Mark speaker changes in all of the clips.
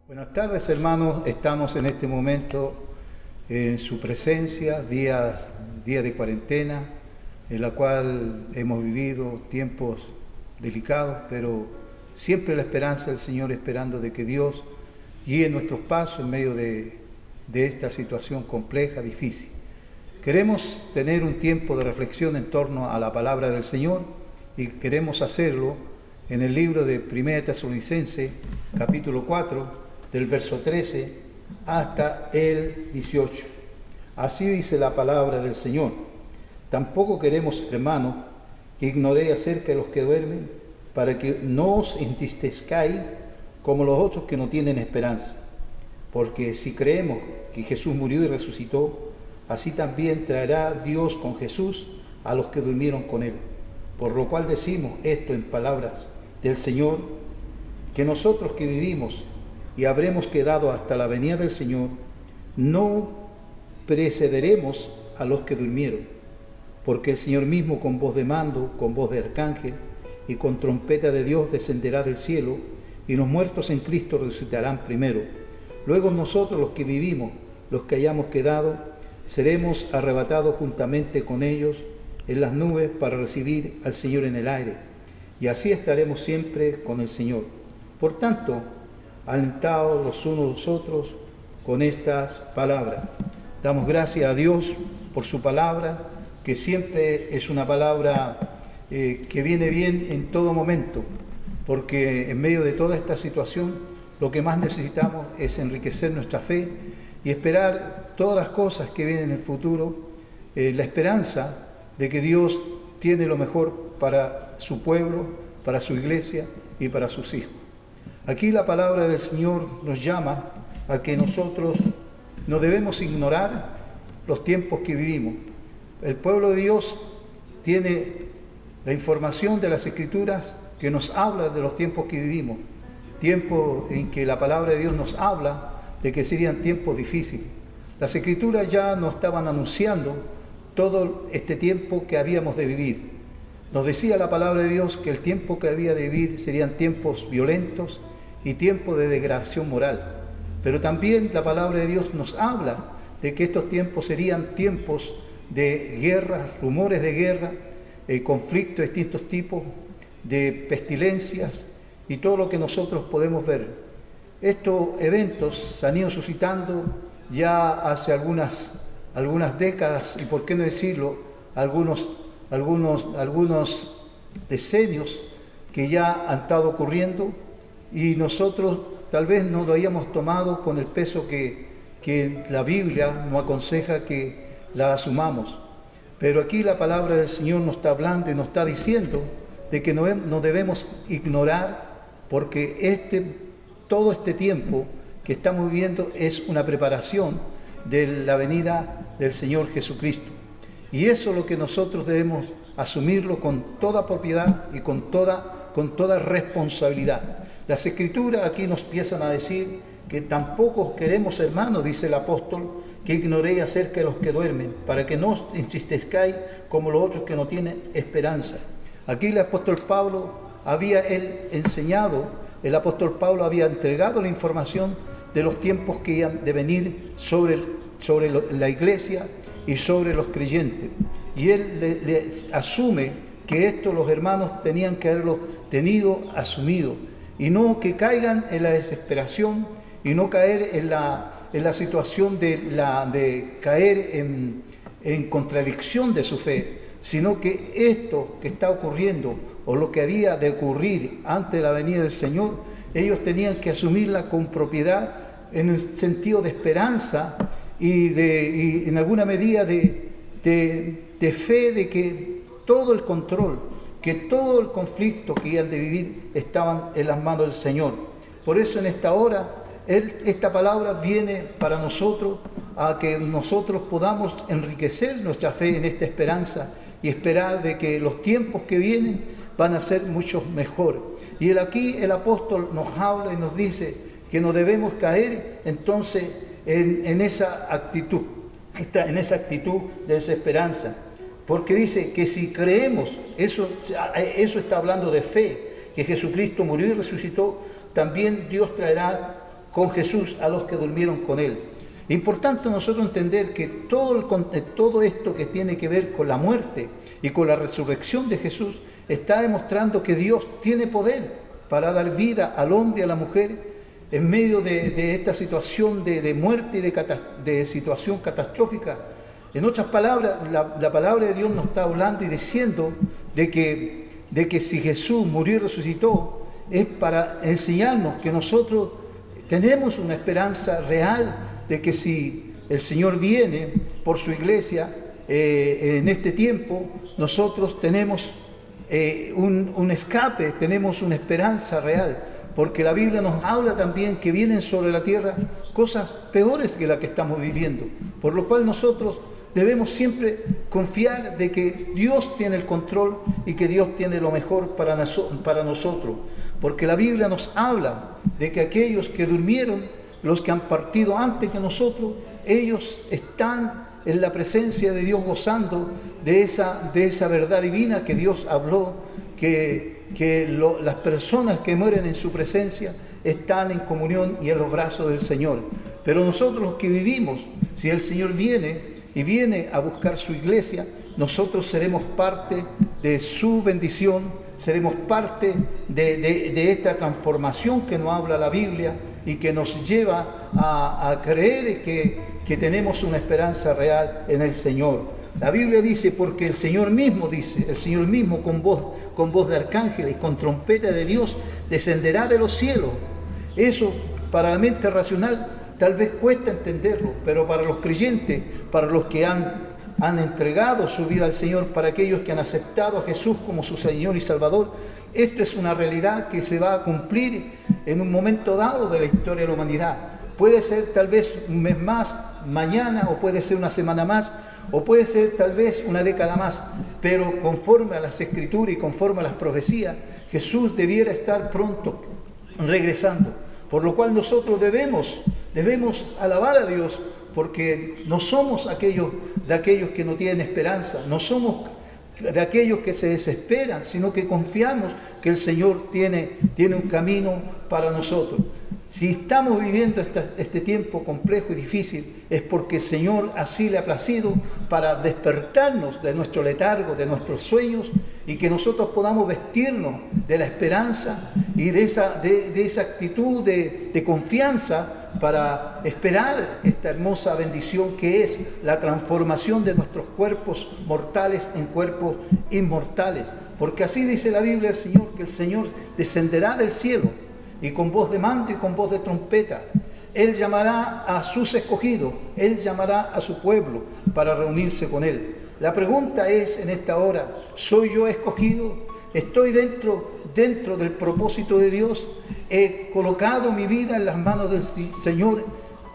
Speaker 1: Buenas tardes, hermanos. Estamos en este momento en su presencia, día de cuarentena, en la cual hemos vivido tiempos delicados, pero siempre la esperanza del Señor, esperando de que Dios guíe nuestros pasos en medio de esta situación compleja, difícil. Queremos tener un tiempo de reflexión en torno a la palabra del Señor y queremos hacerlo en el libro de 1 Tesalonicenses, capítulo 4, del verso 13 hasta el 18. Así dice la palabra del Señor. Tampoco queremos, hermanos, que ignoréis acerca de los que duermen, para que no os entristezcáis como los otros que no tienen esperanza. Porque si creemos que Jesús murió y resucitó, así también traerá Dios con Jesús a los que durmieron con él. Por lo cual decimos esto en palabras del Señor, que nosotros que vivimos y habremos quedado hasta la venida del Señor, no precederemos a los que durmieron, porque el Señor mismo con voz de mando, con voz de arcángel y con trompeta de Dios descenderá del cielo, y los muertos en Cristo resucitarán primero. Luego nosotros los que vivimos, los que hayamos quedado, seremos arrebatados juntamente con ellos en las nubes para recibir al Señor en el aire, y así estaremos siempre con el Señor. Por tanto, alentados los unos a los otros con estas palabras. Damos gracias a Dios por su palabra, que siempre es una palabra que viene bien en todo momento, porque en medio de toda esta situación lo que más necesitamos es enriquecer nuestra fe y esperar todas las cosas que vienen en el futuro, la esperanza de que Dios tiene lo mejor para su pueblo, para su iglesia y para sus hijos. Aquí la palabra del Señor nos llama a que nosotros no debemos ignorar los tiempos que vivimos. El pueblo de Dios tiene la información de las Escrituras que nos habla de los tiempos que vivimos, tiempos en que la palabra de Dios nos habla de que serían tiempos difíciles. Las Escrituras ya nos estaban anunciando todo este tiempo que habíamos de vivir. Nos decía la palabra de Dios que el tiempo que había de vivir serían tiempos violentos y tiempo de degradación moral. Pero también la palabra de Dios nos habla de que estos tiempos serían tiempos de guerra, rumores de guerra, conflictos de distintos tipos, de pestilencias y todo lo que nosotros podemos ver. Estos eventos se han ido suscitando ya hace algunas décadas y, por qué no decirlo, algunos decenios que ya han estado ocurriendo, y nosotros tal vez no lo hayamos tomado con el peso que la Biblia nos aconseja que la asumamos. Pero aquí la palabra del Señor nos está hablando y nos está diciendo de que no debemos ignorar, porque todo este tiempo que estamos viviendo es una preparación de la venida del Señor Jesucristo. Y eso es lo que nosotros debemos asumirlo con toda propiedad y con toda responsabilidad. Las Escrituras aquí nos empiezan a decir que tampoco queremos, hermanos, dice el apóstol, que ignoréis acerca de los que duermen, para que no os entristezcáis como los otros que no tienen esperanza. Aquí el apóstol Pablo había entregado la información de los tiempos que iban de venir sobre la iglesia y sobre los creyentes. Y él le asume que esto los hermanos tenían que haberlo tenido asumido, y no que caigan en la desesperación y no caer en la situación de caer en contradicción de su fe, sino que esto que está ocurriendo o lo que había de ocurrir antes de la venida del Señor, ellos tenían que asumirla con propiedad en el sentido de esperanza y en alguna medida de fe de que todo el control, que todo el conflicto que iban de vivir estaban en las manos del Señor. Por eso en esta hora, esta palabra viene para nosotros a que nosotros podamos enriquecer nuestra fe en esta esperanza y esperar de que los tiempos que vienen van a ser mucho mejor. Y aquí el apóstol nos habla y nos dice que no debemos caer entonces en esa actitud de desesperanza. Porque dice que si creemos, eso está hablando de fe, que Jesucristo murió y resucitó, también Dios traerá con Jesús a los que durmieron con Él. Importante nosotros entender que todo esto que tiene que ver con la muerte y con la resurrección de Jesús está demostrando que Dios tiene poder para dar vida al hombre y a la mujer en medio de esta situación de muerte y de situación catastrófica. En otras palabras, la palabra de Dios nos está hablando y diciendo de que si Jesús murió y resucitó, es para enseñarnos que nosotros tenemos una esperanza real de que si el Señor viene por su iglesia en este tiempo, nosotros tenemos un escape, tenemos una esperanza real, porque la Biblia nos habla también que vienen sobre la tierra cosas peores que las que estamos viviendo, por lo cual nosotros debemos siempre confiar de que Dios tiene el control y que Dios tiene lo mejor para nosotros, porque la Biblia nos habla de que aquellos que durmieron, los que han partido antes que nosotros, ellos están en la presencia de Dios gozando de esa verdad divina que Dios habló, las personas que mueren en su presencia están en comunión y en los brazos del Señor. Pero nosotros los que vivimos, si el Señor viene a buscar su iglesia, nosotros seremos parte de su bendición, seremos parte de esta transformación que nos habla la Biblia y que nos lleva a creer que tenemos una esperanza real en el Señor. La Biblia dice, porque el Señor mismo con voz de arcángeles, con trompeta de Dios, descenderá de los cielos. Eso para la mente racional tal vez cuesta entenderlo, pero para los creyentes, para los que han entregado su vida al Señor, para aquellos que han aceptado a Jesús como su Señor y Salvador, esto es una realidad que se va a cumplir en un momento dado de la historia de la humanidad. Puede ser tal vez un mes más, mañana, o puede ser una semana más, o puede ser tal vez una década más, pero conforme a las Escrituras y conforme a las profecías, Jesús debiera estar pronto regresando, por lo cual nosotros debemos alabar a Dios, porque no somos de aquellos que no tienen esperanza, no somos de aquellos que se desesperan, sino que confiamos que el Señor tiene un camino para nosotros. Si estamos viviendo este tiempo complejo y difícil, es porque el Señor así le ha placido para despertarnos de nuestro letargo, de nuestros sueños, y que nosotros podamos vestirnos de la esperanza y de esa actitud de confianza para esperar esta hermosa bendición que es la transformación de nuestros cuerpos mortales en cuerpos inmortales. Porque así dice la Biblia del Señor, que el Señor descenderá del cielo y con voz de mando y con voz de trompeta. Él llamará a sus escogidos, Él llamará a su pueblo para reunirse con Él. La pregunta es en esta hora, ¿soy yo escogido? ¿Estoy dentro del propósito de Dios? ¿He colocado mi vida en las manos del Señor?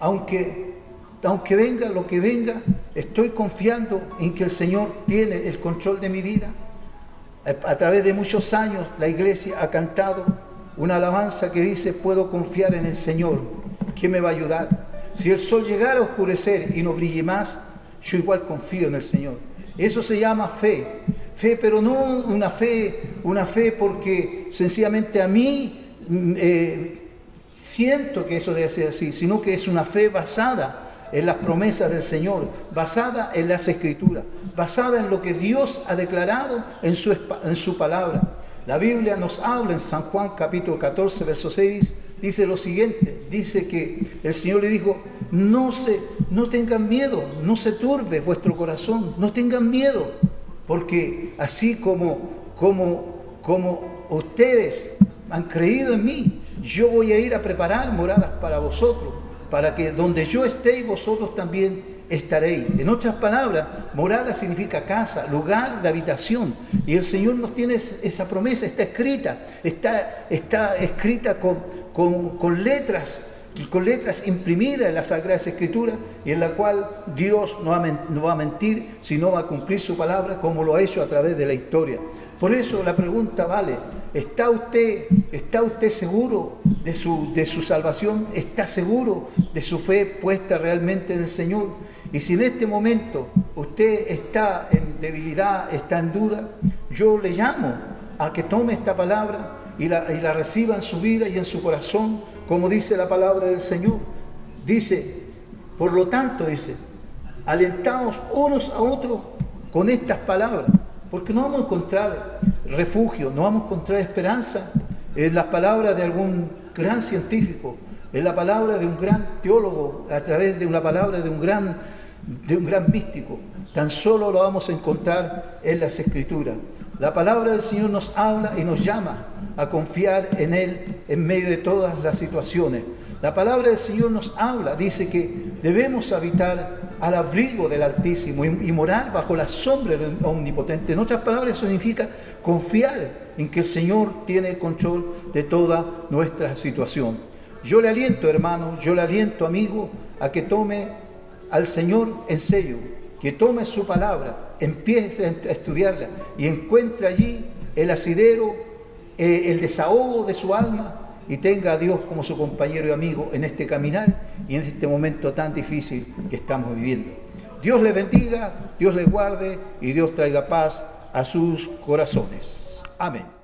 Speaker 1: Aunque venga lo que venga, ¿estoy confiando en que el Señor tiene el control de mi vida? A través de muchos años la iglesia ha cantado una alabanza que dice, puedo confiar en el Señor, que me va a ayudar. Si el sol llegara a oscurecer y no brille más, yo igual confío en el Señor. Eso se llama fe, pero no una fe porque sencillamente a mí siento que eso debe ser así, sino que es una fe basada en las promesas del Señor, basada en las Escrituras, basada en lo que Dios ha declarado en su palabra. La Biblia nos habla en San Juan capítulo 14, verso 6, dice lo siguiente, dice que el Señor le dijo, no tengan miedo, no se turbe vuestro corazón, no tengan miedo, porque así como ustedes han creído en mí, yo voy a ir a preparar moradas para vosotros, para que donde yo esté vosotros también estaréis. En otras palabras, morada significa casa, lugar de habitación. Y el Señor nos tiene esa promesa, está escrita con letras imprimidas en las Sagradas Escrituras, y en la cual Dios no va a mentir, sino va a cumplir su palabra como lo ha hecho a través de la historia. Por eso la pregunta vale, ¿está usted seguro de su salvación? ¿Está seguro de su fe puesta realmente en el Señor? Y si en este momento usted está en debilidad, está en duda, yo le llamo a que tome esta palabra y la reciba en su vida y en su corazón como dice la palabra del Señor. Dice, por lo tanto, dice, alentaos unos a otros con estas palabras, porque no vamos a encontrar refugio, no vamos a encontrar esperanza en las palabras de algún gran científico, en la palabra de un gran teólogo, a través de una palabra de un gran místico. Tan solo lo vamos a encontrar en las Escrituras. La palabra del Señor nos habla y nos llama a confiar en Él en medio de todas las situaciones. La palabra del Señor nos habla, dice que debemos habitar al abrigo del Altísimo y morar bajo la sombra del Omnipotente. En otras palabras, eso significa confiar en que el Señor tiene el control de toda nuestra situación. Yo le aliento, hermano, yo le aliento, amigo, a que tome al Señor en serio, que tome su palabra, empiece a estudiarla y encuentre allí el asidero, el desahogo de su alma, y tenga a Dios como su compañero y amigo en este caminar y en este momento tan difícil que estamos viviendo. Dios les bendiga, Dios les guarde y Dios traiga paz a sus corazones. Amén.